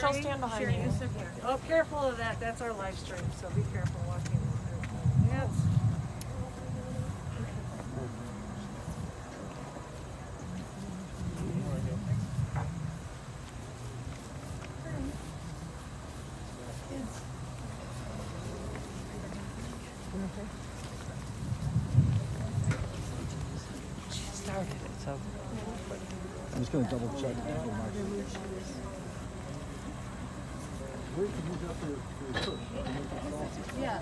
I'll stand behind Shari, you. you sit here. Oh, careful of that. That's our live stream, so be careful walking. Yes. I'm just going to double check. Yeah.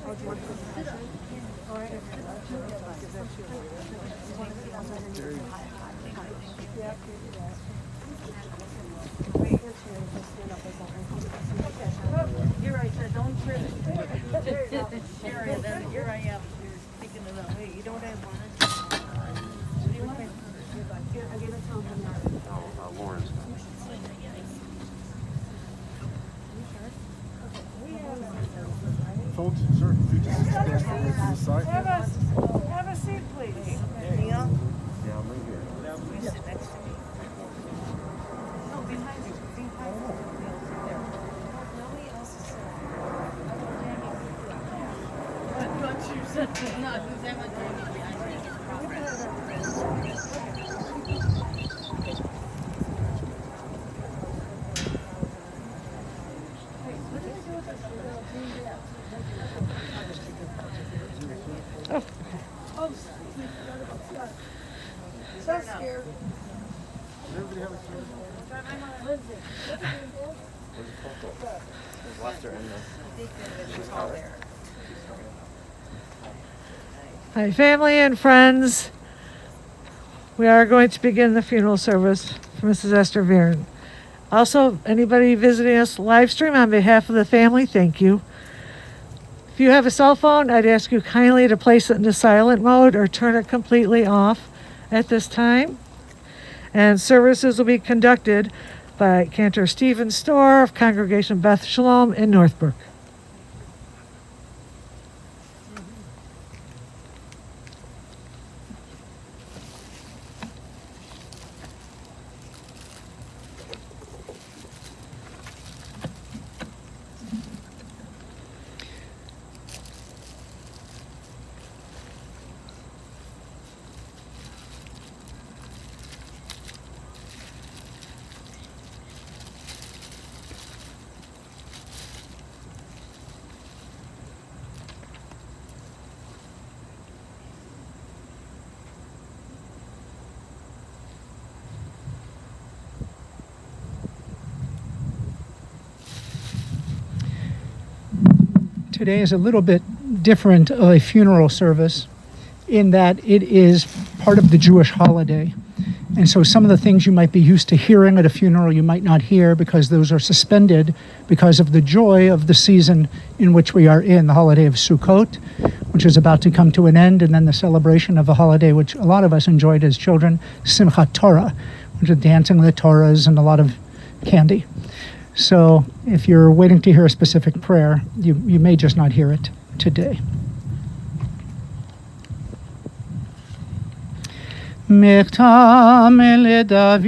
You're right, sir. Don't trip. Shari, then here I am. You're thinking of that way. You don't have one. Lauren's got Folks, sir, if you just stand over to the side. Have a seat, please. Neil, Yeah, I'm right here. you sit next to me. No, behind you. Behind you. Nobody else is sitting. Don't you sit. No, who's ever doing it behind me? So scared. Lester and Hi, family and friends. We are going to begin the funeral service for Mrs. Esther Varon. Also, anybody visiting us live stream, on behalf of the family, thank you. If you have a cell phone, I'd ask you kindly to place it into silent mode or turn it completely off at this time. And services will be conducted by Cantor Stephen Storr of Congregation Beth Shalom in Northbrook. Today is a little bit different of a funeral service in that it is part of the Jewish holiday. And so some of the things you might be used to hearing at a funeral you might not hear because those are suspended because of the joy of the season in which we are in, the holiday of Sukkot, which is about to come to an end, and then the celebration of a holiday which a lot of us enjoyed as children, Simchat Torah, which is dancing the Torahs and a lot of candy. So if you're waiting to hear a specific prayer, you may just not hear it today. מכתם לדוד,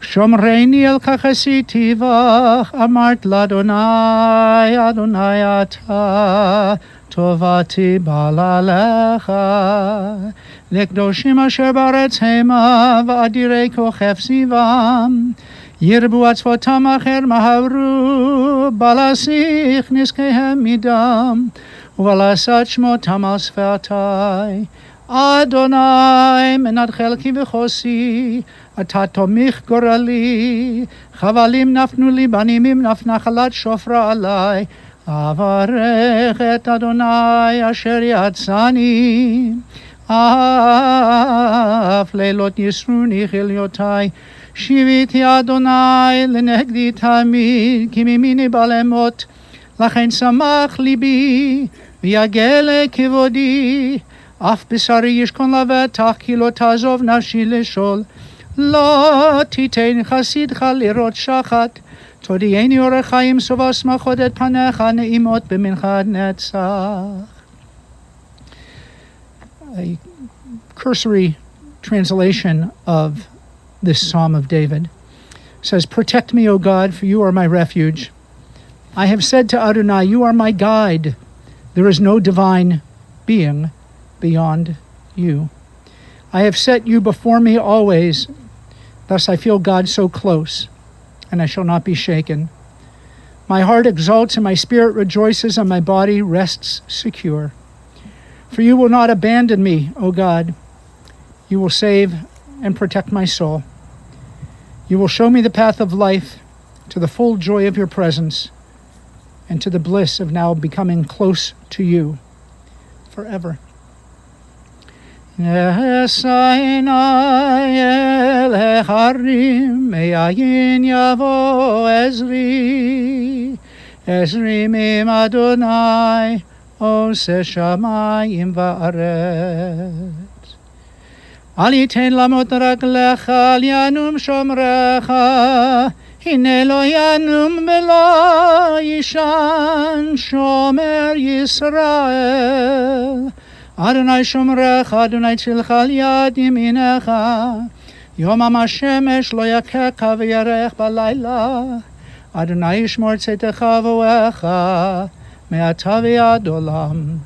שומרני אל כך עשיתי בך, אמרת לאדוני, אדוני אתה, טובתי באה לך. לקדושים אשר בארץ המה, ואדירי כוכב סביבם, ירבו עצבותם אחר מהרו, בלסיך נזקיהם מדם, ובלעשת שמותם על שפתי. אדוני מנת חלקי וחוסי, אתה תומך גורלי, חבלים נפנו לי, בנימים נף נחלת שופרה עלי, אברך את אדוני אשר יצאני, אף לילות יסרוני חיליותי, שיביתי אדוני לנגדי תמיד, כי ממני בא למות, לכן שמח ליבי, ויגל כבודי, אף בשרי ישכון לבטח, כי לא תעזוב נפשי לשאול. לא תיתן חסידך לראות שחת, תודיעני אורך חיים סובה שמחות את פניך נעימות במנחת נצח. A cursory translation of this Psalm of David. says, "Protect me, O God, for you are my refuge. I have said to Adonai, you are my guide. There is no divine being beyond you. I have set you before me always. Thus I feel God so close, and I shall not be shaken. My heart exalts and my spirit rejoices, and my body rests secure. For you will not abandon me, O God. You will save and protect my soul. You will show me the path of life to the full joy of your presence and to the bliss of now becoming close to you forever." Ezri mim Adonai, ose shamayim va'aretz. Al yiten lamot raglecha, al yanum shomrecha, hine lo yanum velo yishan, shomer Yisrael. Adonai shomrecha, Adonai tzilcha al yad yaminecha, yom hamashemesh lo yakeka v'yarech balayla. Adonai yishmor tzetecha v'oecha, me'ata v'yad olam.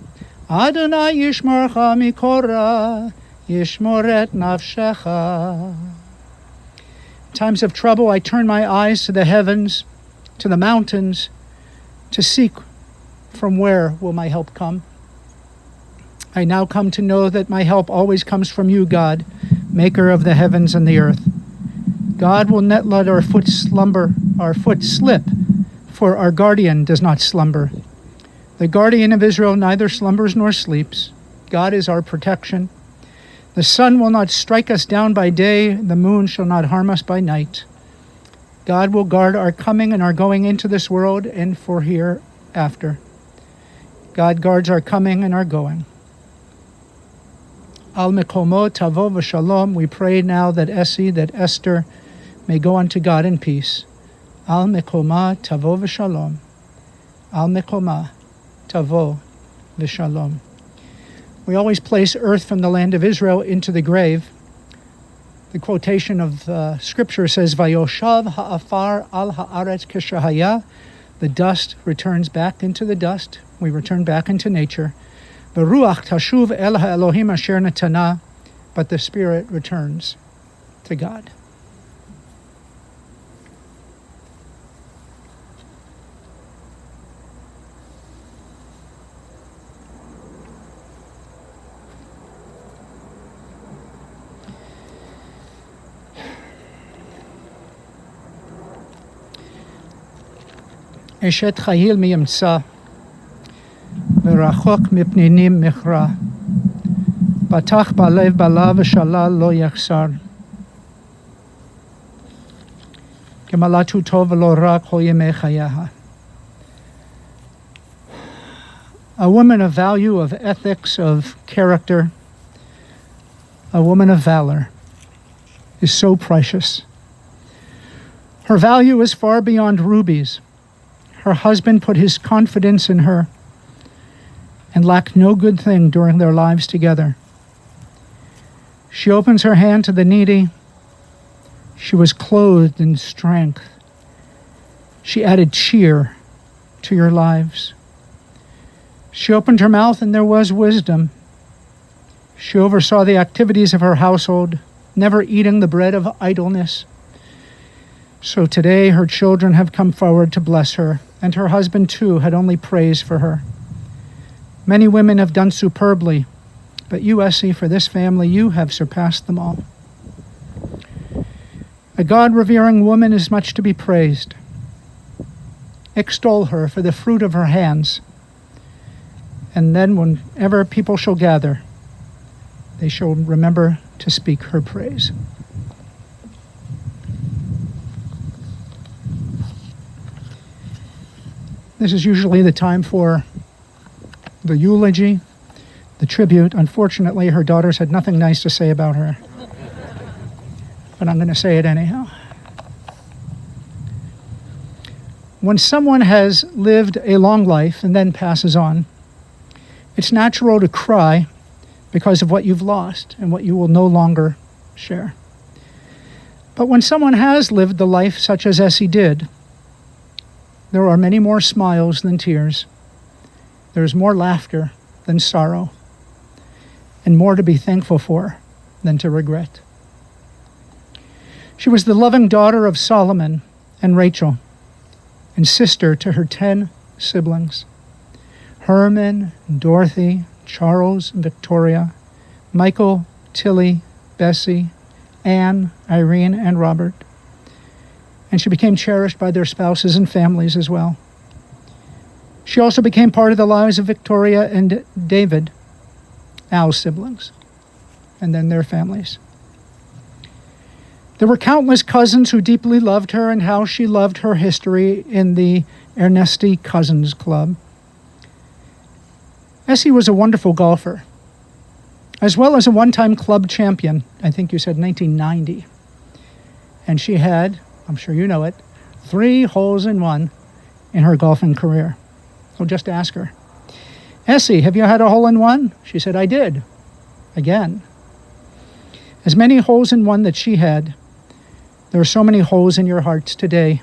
Adonai yishmorcha mikora, yishmor et nafshecha. In times of trouble, I turn my eyes to the heavens, to the mountains, to seek from where will my help come. I now come to know that my help always comes from you, God, maker of the heavens and the earth. God will not let our foot slip, for our guardian does not slumber. The guardian of Israel neither slumbers nor sleeps. God is our protection. The sun will not strike us down by day, the moon shall not harm us by night. God will guard our coming and our going into this world and for hereafter. God guards our coming and our going. Al mekomo tavo v'shalom. We pray now that Essie, that Esther, may go unto God in peace. Al mekoma tavo v'shalom. Al mekoma tavo v'shalom. We always place earth from the land of Israel into the grave. The quotation of Scripture says, "Vayoshav ha'afar al ha'aretz keshahaya." The dust returns back into the dust. We return back into nature. "V'ruach tashuv el ha'elohim asher netana." But the spirit returns to God. Eshet chayil miyamtza, v'rachok mipninim michra, batach balev bala v'shalal lo yachsar, kemalatu tov v'lo rak ho yemei chayaha. A woman of value, of ethics, of character, a woman of valor, is so precious. Her value is far beyond rubies. Her husband put his confidence in her and lacked no good thing during their lives together. She opens her hand to the needy. She was clothed in strength. She added cheer to your lives. She opened her mouth and there was wisdom. She oversaw the activities of her household, never eating the bread of idleness. So today her children have come forward to bless her, and her husband too had only praise for her. Many women have done superbly, but you, Essie, for this family, you have surpassed them all. A God-revering woman is much to be praised. Extol her for the fruit of her hands, and then whenever people shall gather, they shall remember to speak her praise. This is usually the time for the eulogy, the tribute. Unfortunately, her daughters had nothing nice to say about her, but I'm going to say it anyhow. When someone has lived a long life and then passes on, it's natural to cry because of what you've lost and what you will no longer share. But when someone has lived the life such as Essie did, there are many more smiles than tears. There is more laughter than sorrow, and more to be thankful for than to regret. She was the loving daughter of Solomon and Rachel, and sister to her 10 siblings: Herman, Dorothy, Charles, Victoria, Michael, Tilly, Bessie, Anne, Irene, and Robert. And she became cherished by their spouses and families as well. She also became part of the lives of Victoria and David, Al's siblings, and then their families. There were countless cousins who deeply loved her, and how she loved her history in the Aronesti Cousins Club. Essie was a wonderful golfer, as well as a one-time club champion, I think you said 1990. And she had, I'm sure you know it, 3 holes in one in her golfing career. So just ask her, "Essie, have you had a hole in one?" She said, "I did." Again. As many holes in one that she had, there are so many holes in your hearts today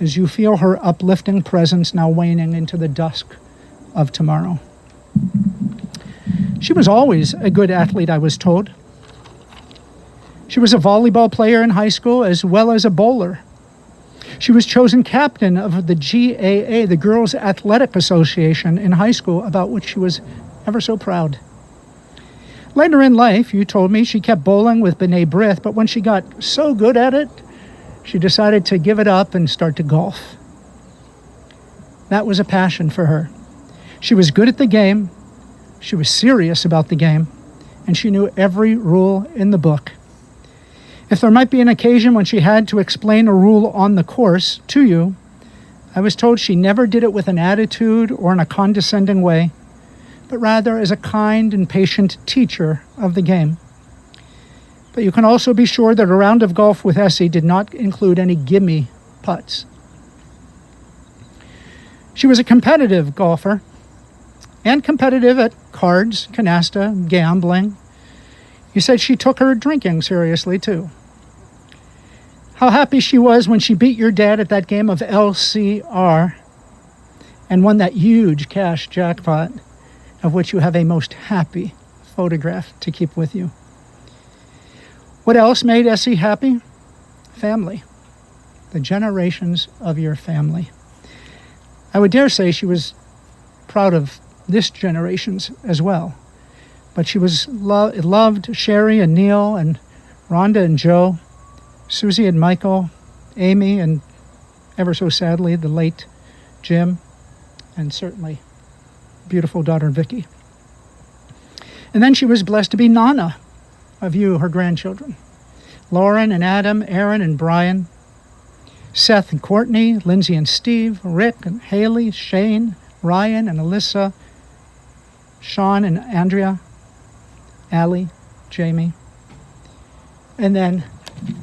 as you feel her uplifting presence now waning into the dusk of tomorrow. She was always a good athlete, I was told. She was a volleyball player in high school as well as a bowler. She was chosen captain of the GAA, the Girls Athletic Association, in high school, about which she was ever so proud. Later in life, you told me, she kept bowling with B'nai B'rith, but when she got so good at it, she decided to give it up and start to golf. That was a passion for her. She was good at the game, she was serious about the game, and she knew every rule in the book. If there might be an occasion when she had to explain a rule on the course to you, I was told she never did it with an attitude or in a condescending way, but rather as a kind and patient teacher of the game. But you can also be sure that a round of golf with Essie did not include any gimme putts. She was a competitive golfer, and competitive at cards, canasta, gambling. You said she took her drinking seriously, too. How happy she was when she beat your dad at that game of LCR and won that huge cash jackpot, of which you have a most happy photograph to keep with you. What else made Essie happy? Family. The generations of your family. I would dare say she was proud of this generation's as well. But she was loved Shari and Neil and Rhonda and Joe, Susie and Michael, Amy, and ever so sadly, the late Jim, and certainly beautiful daughter Vicki. And then she was blessed to be Nana of you, her grandchildren. Lauren and Adam, Erin and Brian, Seth and Courtney, Lindsey and Steve, Rick and Haley, Shane, Ryan and Alissa, Sean and Andrea, Allie, Jamie. And then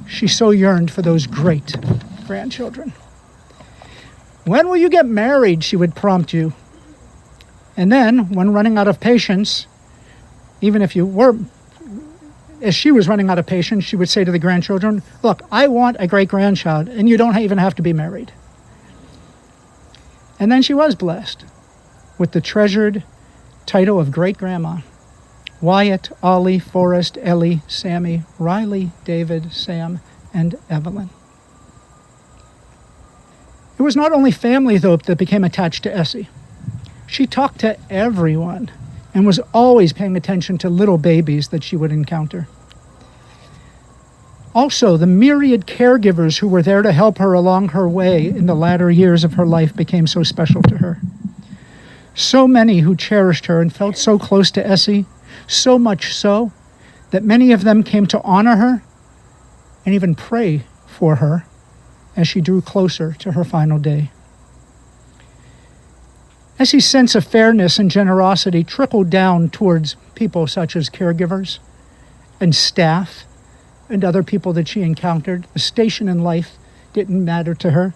she so yearned for those great grandchildren. "When will you get married?" she would prompt you. And then, when running out of patience, even if you were, as she was running out of patience, she would say to the grandchildren, "Look, I want a great-grandchild, and you don't even have to be married." And then she was blessed with the treasured title of great-grandma. Wyatt, Ollie, Forrest, Ellie, Sammy, Riley, David, Sam, and Evelyn. It was not only family, though, that became attached to Essie. She talked to everyone and was always paying attention to little babies that she would encounter. Also, the myriad caregivers who were there to help her along her way in the latter years of her life became so special to her. So many who cherished her and felt so close to Essie, so much so that many of them came to honor her and even pray for her as she drew closer to her final day. Essie's sense of fairness and generosity trickled down towards people such as caregivers and staff and other people that she encountered. The station in life didn't matter to her.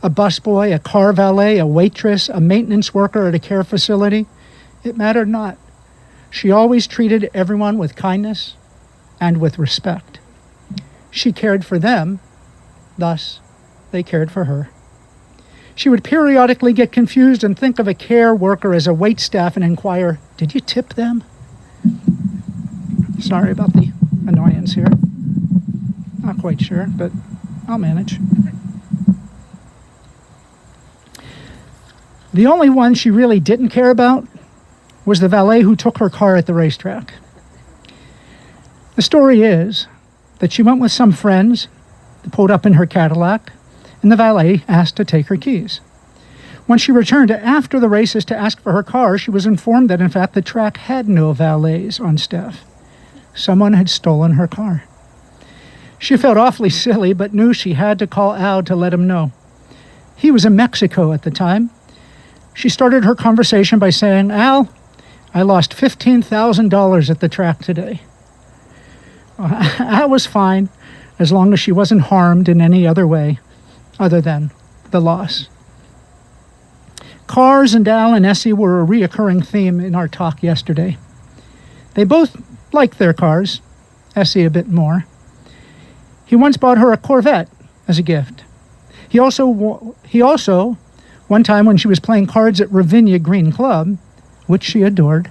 A busboy, a car valet, a waitress, a maintenance worker at a care facility, it mattered not. She always treated everyone with kindness and with respect. She cared for them, thus they cared for her. She would periodically get confused and think of a care worker as a waitstaff and inquire, "Did you tip them?" Sorry about the annoyance here. Not quite sure, but I'll manage. The only one she really didn't care about was the valet who took her car at the racetrack. The story is that she went with some friends, pulled up in her Cadillac, and the valet asked to take her keys. When she returned after the races to ask for her car, she was informed that in fact the track had no valets on staff. Someone had stolen her car. She felt awfully silly, but knew she had to call Al to let him know. He was in Mexico at the time. She started her conversation by saying, "Al, I lost $15,000 at the track today." Al was fine as long as she wasn't harmed in any other way other than the loss. Cars and Al and Essie were a reoccurring theme in our talk yesterday. They both liked their cars, Essie a bit more. He once bought her a Corvette as a gift. He also, one time when she was playing cards at Ravinia Green Club, which she adored,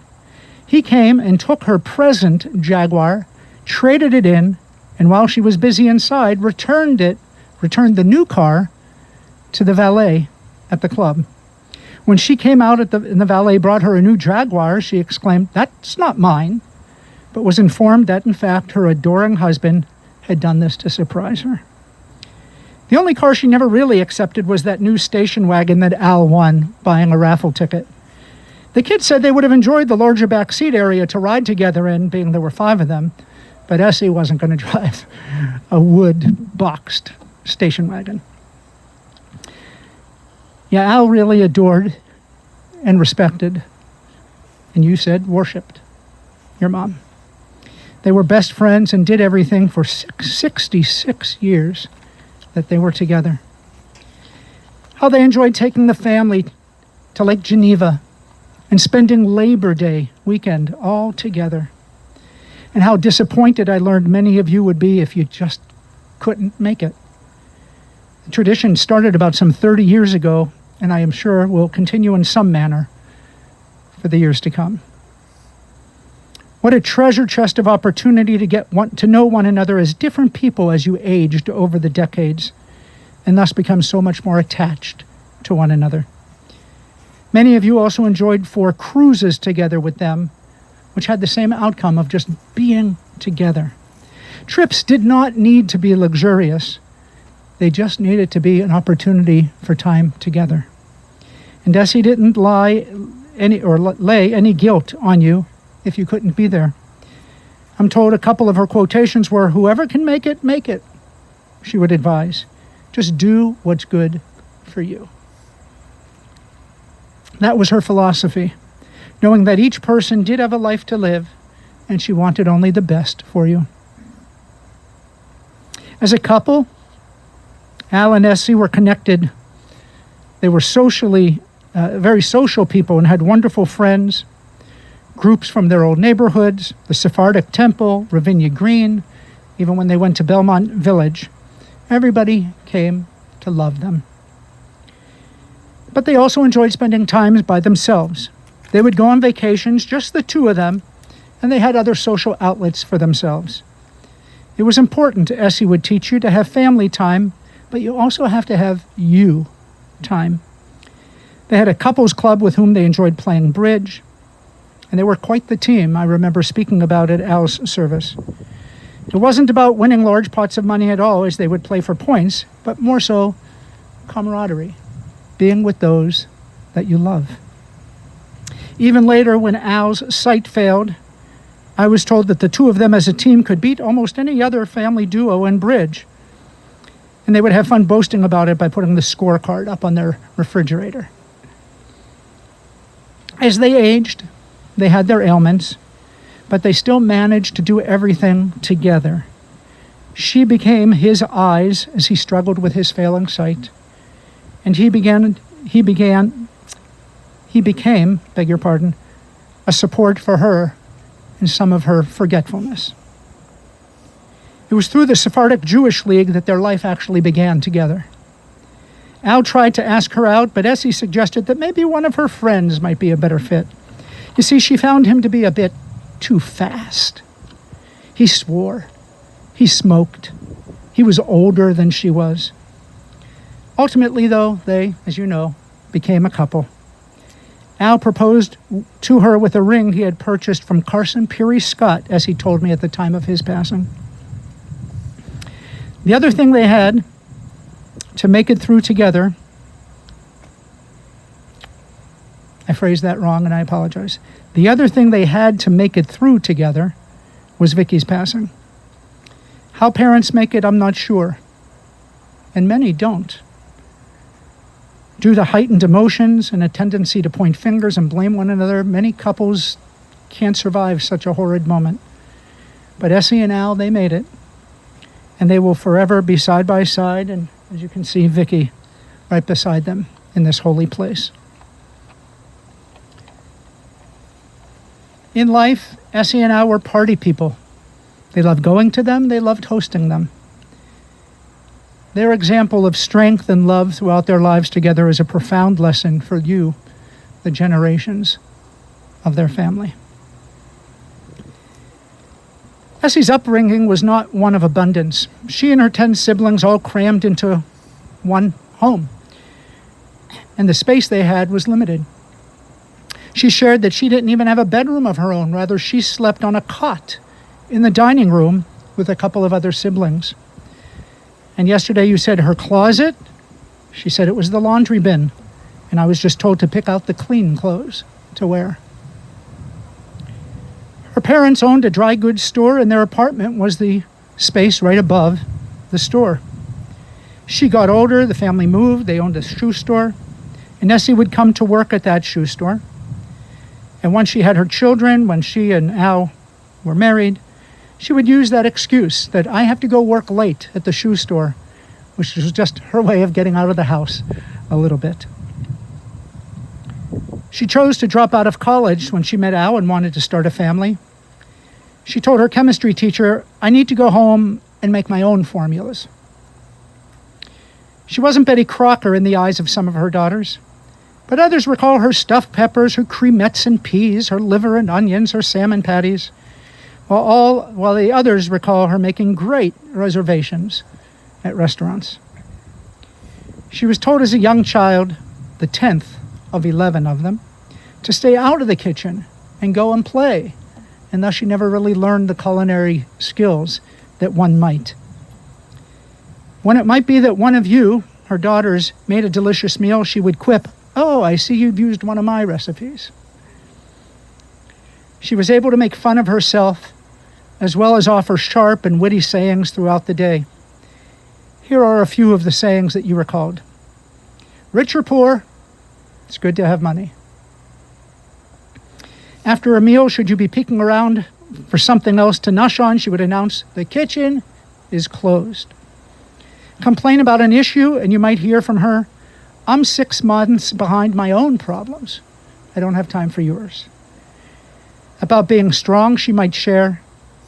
he came and took her present Jaguar, traded it in, and while she was busy inside, returned the new car to the valet at the club. When she came out and the valet brought her a new Jaguar, she exclaimed, "That's not mine," but was informed that, in fact, her adoring husband had done this to surprise her. The only car she never really accepted was that new station wagon that Al won, buying a raffle ticket. The kids said they would have enjoyed the larger back seat area to ride together in, being there were 5 of them, but Essie wasn't going to drive a wood-boxed station wagon. Yeah, Al really adored and respected, and you said worshipped, your mom. They were best friends and did everything for 66 years that they were together. How they enjoyed taking the family to Lake Geneva and spending Labor Day weekend all together. And how disappointed I learned many of you would be if you just couldn't make it. The tradition started about some 30 years ago, and I am sure will continue in some manner for the years to come. What a treasure chest of opportunity to get to know one another as different people as you aged over the decades, and thus become so much more attached to one another. Many of you also enjoyed 4 cruises together with them, which had the same outcome of just being together. Trips did not need to be luxurious. They just needed to be an opportunity for time together. And Essie didn't lay any guilt on you if you couldn't be there. I'm told a couple of her quotations were, "Whoever can make it, she would advise. Just do what's good for you." That was her philosophy, knowing that each person did have a life to live, and she wanted only the best for you. As a couple, Al and Essie were connected. They were very social people and had wonderful friends, groups from their old neighborhoods, the Sephardic Temple, Ravinia Green, even when they went to Belmont Village. Everybody came to love them. But they also enjoyed spending time by themselves. They would go on vacations, just the 2 of them, and they had other social outlets for themselves. It was important, Essie would teach you, to have family time, but you also have to have you time. They had a couples club with whom they enjoyed playing bridge, and they were quite the team. I remember speaking about it at Al's service. It wasn't about winning large pots of money at all, as they would play for points, but more so camaraderie, being with those that you love. Even later, when Al's sight failed, I was told that the 2 of them as a team could beat almost any other family duo in bridge. And they would have fun boasting about it by putting the scorecard up on their refrigerator. As they aged, they had their ailments, but they still managed to do everything together. She became his eyes as he struggled with his failing sight, and he became, a support for her in some of her forgetfulness. It was through the Sephardic Jewish League that their life actually began together. Al tried to ask her out, but Essie suggested that maybe one of her friends might be a better fit. You see, she found him to be a bit too fast. He swore. He smoked. He was older than she was. Ultimately, though, they, as you know, became a couple. Al proposed to her with a ring he had purchased from Carson Peary Scott, as he told me at the time of his passing. The other thing they had to make it through together, I phrased that wrong and I apologize. The other thing they had to make it through together was Vicki's passing. How parents make it, I'm not sure. And many don't. Due to heightened emotions and a tendency to point fingers and blame one another, many couples can't survive such a horrid moment. But Essie and Al, they made it. And they will forever be side by side, and as you can see, Vicki right beside them in this holy place. In life, Essie and Al were party people. They loved going to them, they loved hosting them. Their example of strength and love throughout their lives together is a profound lesson for you, the generations of their family. Essie's upbringing was not one of abundance. She and her 10 siblings all crammed into one home, and the space they had was limited. She shared that she didn't even have a bedroom of her own. Rather, she slept on a cot in the dining room with a couple of other siblings. And yesterday you said her closet, she said it was the laundry bin, and I was just told to pick out the clean clothes to wear. Her parents owned a dry goods store, and their apartment was the space right above the store. She got older, the family moved, they owned a shoe store, and Essie would come to work at that shoe store. And once she had her children, when she and Al were married, she would use that excuse that I have to go work late at the shoe store, which was just her way of getting out of the house a little bit. She chose to drop out of college when she met Al and wanted to start a family. She told her chemistry teacher, I need to go home and make my own formulas. She wasn't Betty Crocker in the eyes of some of her daughters, but others recall her stuffed peppers, her cremettes and peas, her liver and onions, her salmon patties, while the others recall her making great reservations at restaurants. She was told as a young child, the 10th of 11 of them, to stay out of the kitchen and go and play, and thus she never really learned the culinary skills that one might. When it might be that one of you, her daughters, made a delicious meal, she would quip, oh, I see you've used one of my recipes. She was able to make fun of herself as well as offer sharp and witty sayings throughout the day. Here are a few of the sayings that you recalled. Rich or poor, it's good to have money. After a meal, should you be peeking around for something else to nush on, she would announce, the kitchen is closed. Complain about an issue, and you might hear from her, I'm 6 months behind my own problems. I don't have time for yours. About being strong, she might share,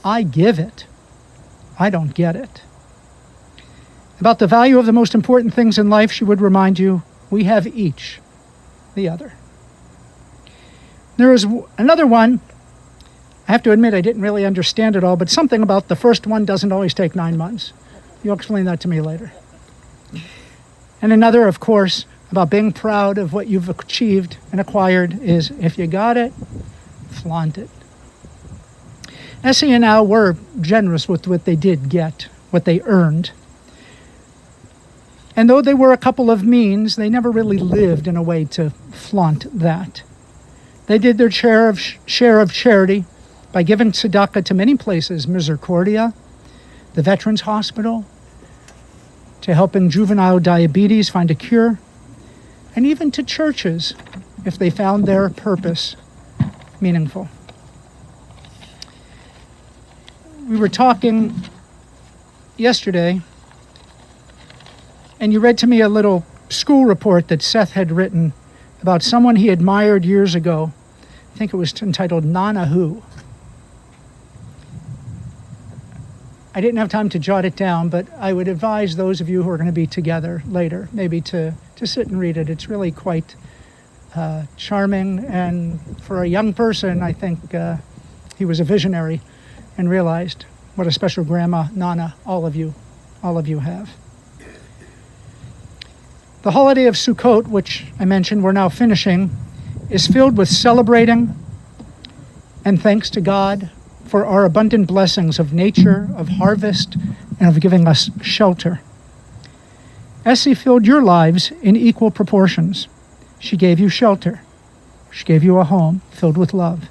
I give it. I don't get it. About the value of the most important things in life, she would remind you, we have each the other. There is another one. I have to admit I didn't really understand it all, but something about the first one doesn't always take 9 months. You'll explain that to me later. And another, of course, about being proud of what you've achieved and acquired is, if you got it, flaunt it. Essie and Al were generous with what they did get, what they earned. And though they were a couple of means, they never really lived in a way to flaunt that. They did their share of charity by giving tzedakah to many places, Misericordia, the Veterans Hospital, to helping juvenile diabetes find a cure, and even to churches if they found their purpose meaningful. We were talking yesterday, and you read to me a little school report that Seth had written about someone he admired years ago. I think it was entitled Nana Who. I didn't have time to jot it down, but I would advise those of you who are going to be together later, maybe to sit and read it. It's really quite charming, and for a young person, I think he was a visionary and realized what a special grandma, Nana, all of you have. The holiday of Sukkot, which I mentioned we're now finishing, is filled with celebrating and thanks to God for our abundant blessings of nature, of harvest, and of giving us shelter. Essie filled your lives in equal proportions. She gave you shelter. She gave you a home filled with love.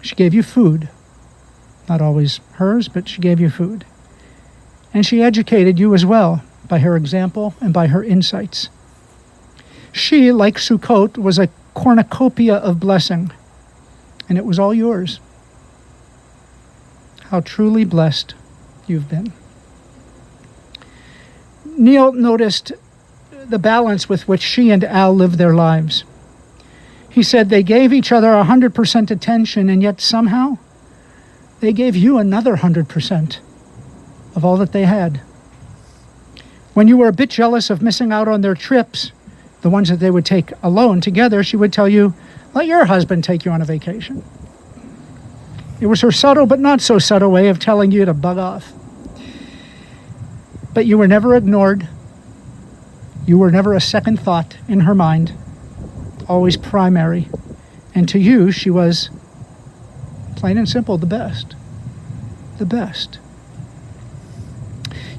She gave you food. Not always hers, but she gave you food. And she educated you as well by her example and by her insights. She, like Sukkot, was a cornucopia of blessing, and it was all yours. How truly blessed you've been. Neil noticed the balance with which she and Al lived their lives. He said they gave each other 100% attention, and yet somehow they gave you another 100% of all that they had. When you were a bit jealous of missing out on their trips, the ones that they would take alone together, she would tell you, let your husband take you on a vacation. It was her subtle but not so subtle way of telling you to bug off. But you were never ignored. You were never a second thought in her mind, always primary. And to you, she was, plain and simple, the best. The best.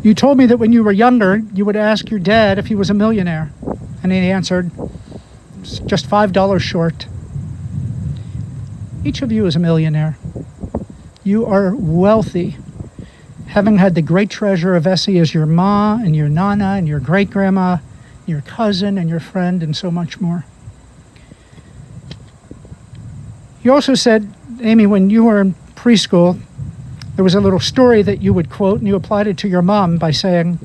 You told me that when you were younger, you would ask your dad if he was a millionaire. And he answered, "It's just $5 short." Each of you is a millionaire. You are wealthy, having had the great treasure of Essie as your ma and your nana and your great-grandma, your cousin and your friend, and so much more. You also said, Amy, when you were in preschool, there was a little story that you would quote, and you applied it to your mom by saying,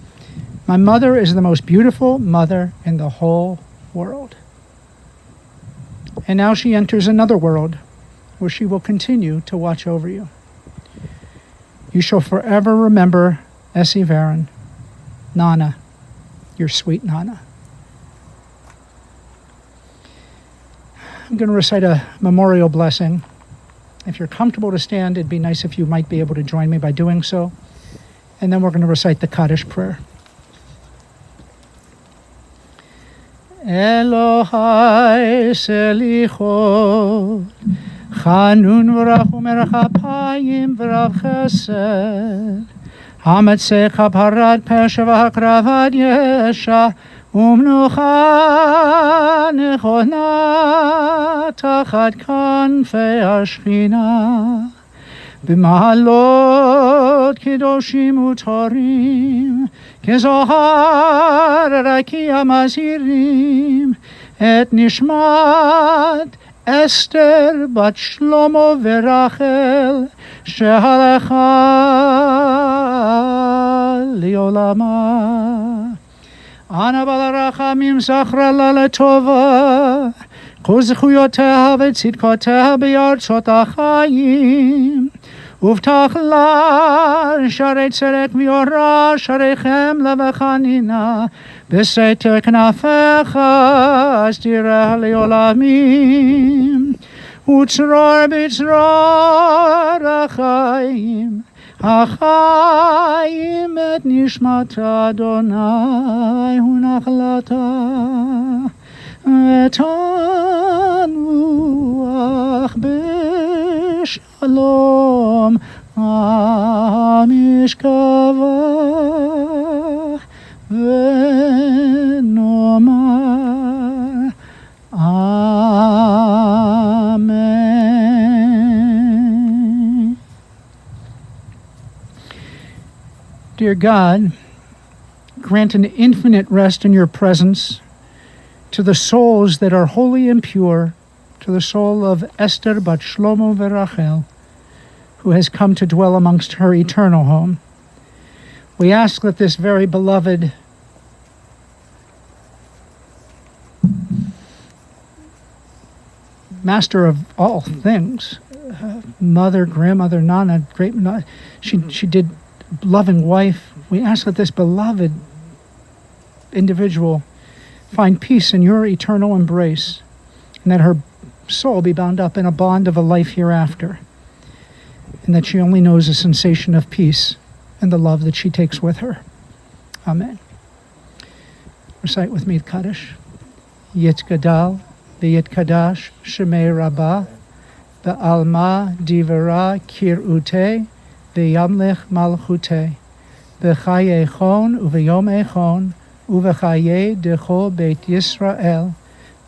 "My mother is the most beautiful mother in the whole world." And now she enters another world where she will continue to watch over you. You shall forever remember Essie Varon, Nana, your sweet Nana. I'm going to recite a memorial blessing. If you're comfortable to stand, it'd be nice if you might be able to join me by doing so. And then we're going to recite the Kaddish Prayer. Elohai selichot, chanun v'rachum erchapayim v'rav chesed, hametzeh chaparat pesha v'hakravad yesha, ומנוחה נכונה תחת כנפי השכינה, במעלות קדושים וטהורים, כזוהר רקיע מזהירים, את נשמת אסתר בת שלמה ורחל, שהלכה לעולמה. אנא בעל הרחמים זכרה לה לטובה, כל זכויותיה וצדקותיה בארצות החיים, ובטח לה שערי צדק ויורה, שערי חמלה וחנינה, בסתר כנפיך אסתירה לעולמים, וצרור בצרור החיים, החיים את נשמת אדוני ונחלתה, ותנוח בשלום המשכבה, ונאמר Amen. Dear God, grant an infinite rest in your presence to the souls that are holy and pure, to the soul of Esther bat Shlomo v'Rachel, who has come to dwell amongst her eternal home. We ask that this very beloved master of all things mother, grandmother, nana, she did loving wife. We ask that this beloved individual find peace in your eternal embrace, and that her soul be bound up in a bond of a life hereafter, and that she only knows a sensation of peace and the love that she takes with her. Amen. Recite with me the Kaddish. Yit Gadal, V'yit Kadash, Shemei Rabbah, V'alma Divara Kir'ute, V'yamlich Malchute, V'chaye Echon, U'v'yom Echon, U'v'chaye Decho Beit Yisrael,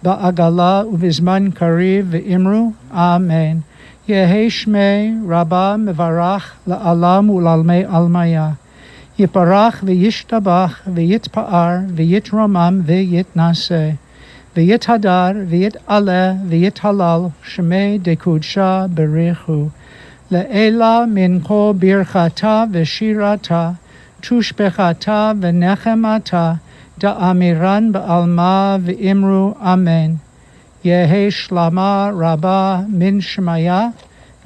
Ba'agala U'v'zman Kariv V'imru. Amen. Yehi Shmei Rabbah Mevarach La'alam U'lalmei Almaya. Yiparach V'yishtabach V'yitpa'ar V'yitramam V'yitnaseh. V'yit hadar, v'yit aleh, v'yit halal, shemei dekudsha berichu. Le'ela minko birchata v'shirata, tushbechata v'nechemata, da'amiran ba'alma v'imru amen. Yehi shlama rabba min shmaya,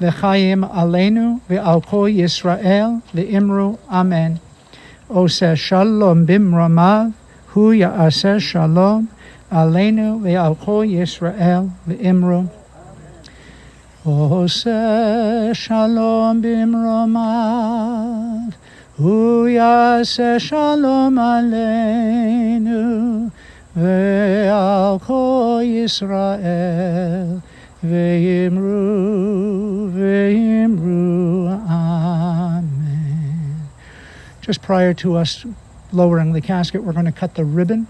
v'chayim aleinu v'alko Yisrael v'imru amen. Oseh shalom bimramav, hu ya'aseh shalom, Aleinu ve'alko Yisrael ve'imru. Oseh shalom bimromav, hu yaseh shalom aleinu ve'alko Yisrael ve'imru. Amen. Just prior to us lowering the casket, we're going to cut the ribbon.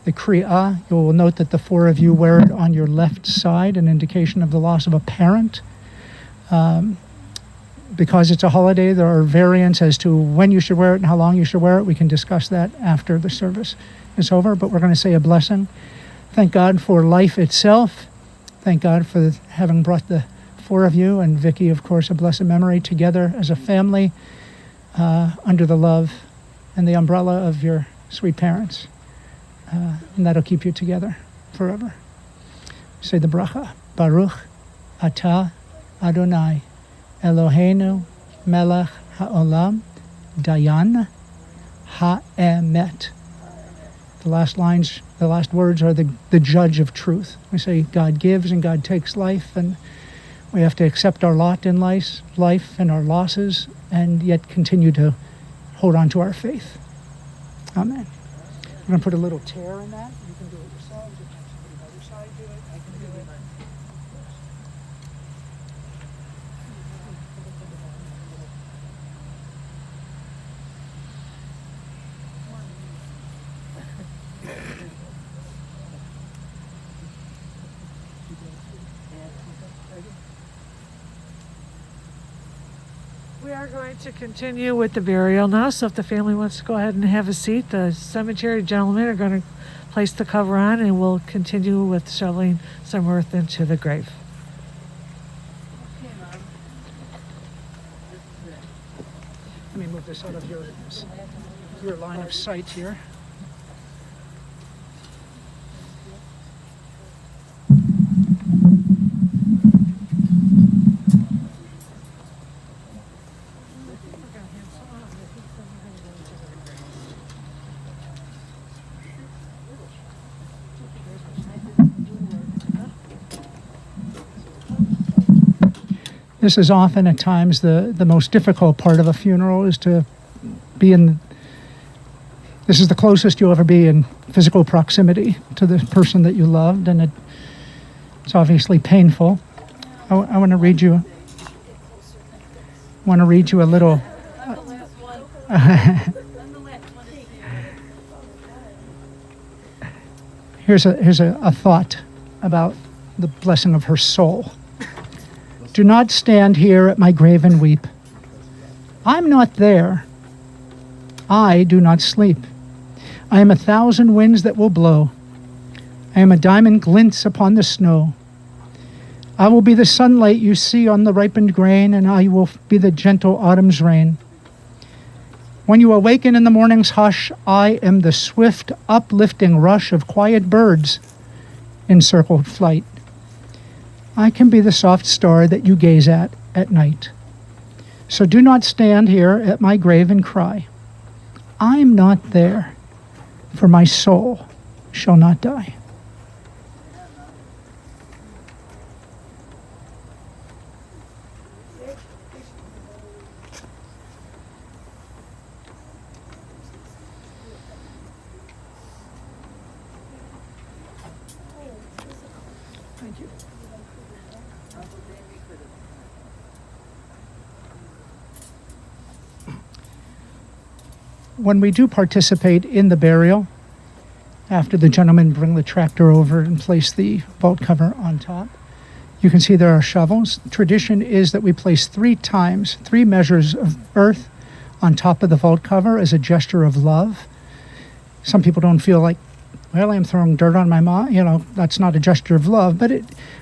The Kri'ah, you will note that the four of you wear it on your left side, an indication of the loss of a parent. Because it's a holiday, there are variants as to when you should wear it and how long you should wear it. We can discuss that after the service is over, but we're going to say a blessing. Thank God for life itself. Thank God for having brought the four of you, and Vicki, of course, a blessed memory, together as a family under the love and the umbrella of your sweet parents. And that'll keep you together forever. Say the bracha. Baruch atah Adonai Eloheinu melech haolam dayan ha'emet. The last words are the judge of truth. We say God gives and God takes life, and we have to accept our lot in life and our losses, and yet continue to hold on to our faith. Amen. I'm going to put a little tear in that. You can do it yourselves. You can have somebody on the other side do it. I can do it. We are going to continue with the burial now, so if the family wants to go ahead and have a seat, the cemetery gentlemen are going to place the cover on, and we'll continue with shoveling some earth into the grave. Let me move this out of your line of sight here. This is often at times the most difficult part of a funeral, is to be this is the closest you'll ever be in physical proximity to the person that you loved, and it's obviously painful. I want to read you a little. Here's a thought about the blessing of her soul. Do not stand here at my grave and weep. I'm not there. I do not sleep. I am 1,000 winds that will blow. I am a diamond glints upon the snow. I will be the sunlight you see on the ripened grain, and I will be the gentle autumn's rain. When you awaken in the morning's hush, I am the swift, uplifting rush of quiet birds in circled flight. I can be the soft star that you gaze at at night. So do not stand here at my grave and cry. I'm not there, for my soul shall not die. When we do participate in the burial, after the gentlemen bring the tractor over and place the vault cover on top, you can see there are shovels. Tradition is that we place 3 measures of earth on top of the vault cover as a gesture of love. Some people don't feel like, well, I'm throwing dirt on my mom. That's not a gesture of love. But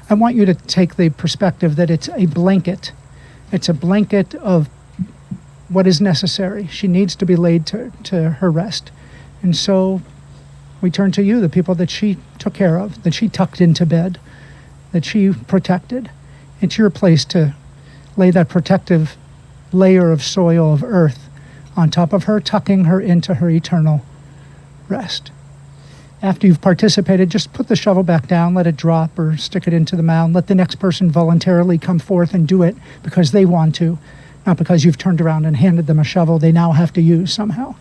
I want you to take the perspective that it's a blanket. It's a blanket of what is necessary. She needs to be laid to her rest. And so we turn to you, the people that she took care of, that she tucked into bed, that she protected. It's your place to lay that protective layer of soil of earth on top of her, tucking her into her eternal rest. After you've participated, just put the shovel back down, let it drop or stick it into the mound. Let the next person voluntarily come forth and do it because they want to, not because you've turned around and handed them a shovel they now have to use somehow.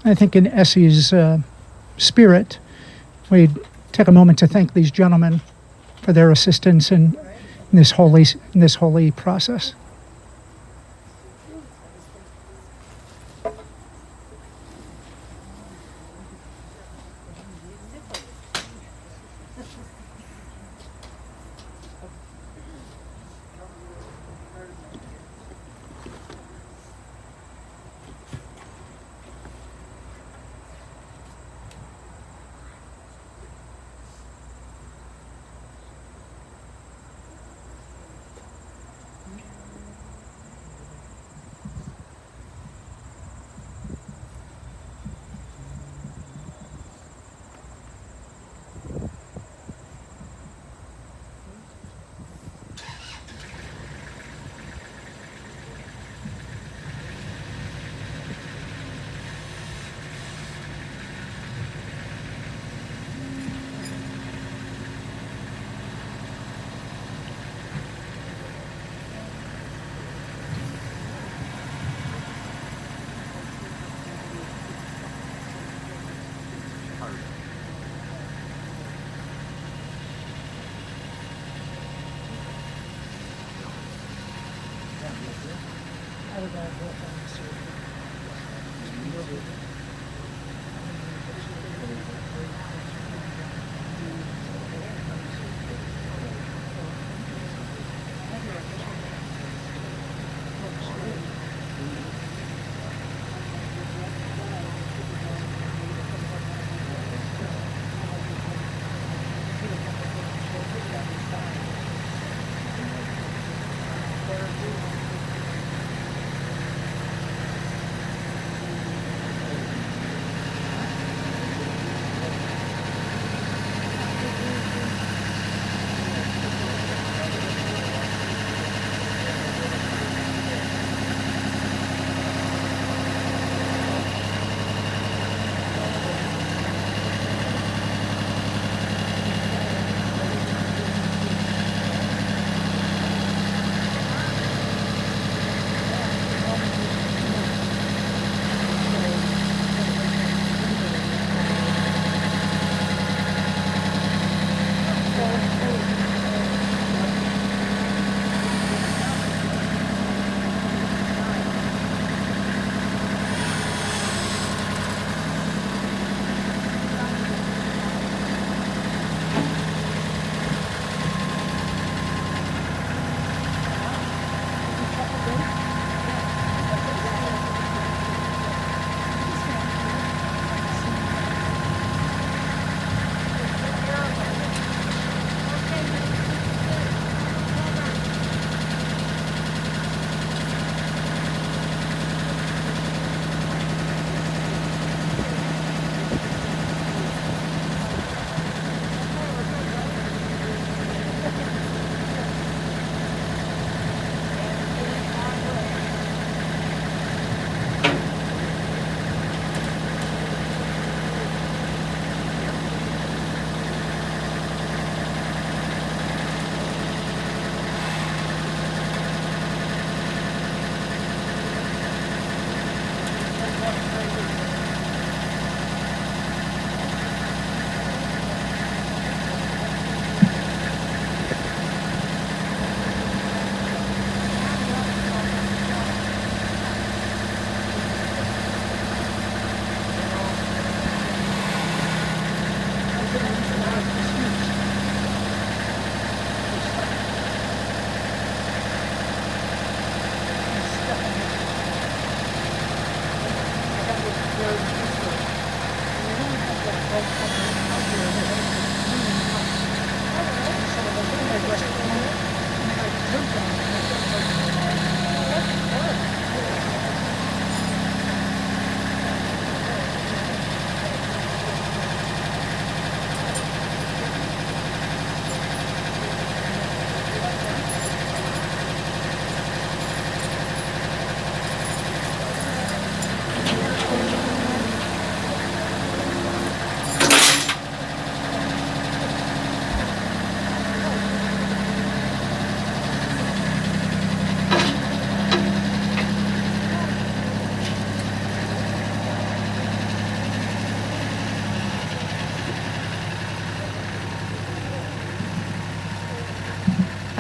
I think in Essie's spirit, we take a moment to thank these gentlemen for their assistance in this holy process.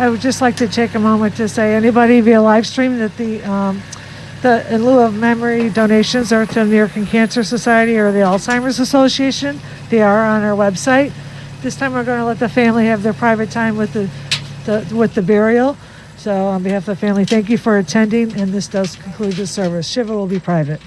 I would just like to take a moment to say anybody via live stream that the in lieu of memory donations are to the American Cancer Society or the Alzheimer's Association. They are on our website. This time we're going to let the family have their private time with the burial. So on behalf of the family, thank you for attending, and this does conclude the service. Shiva will be private.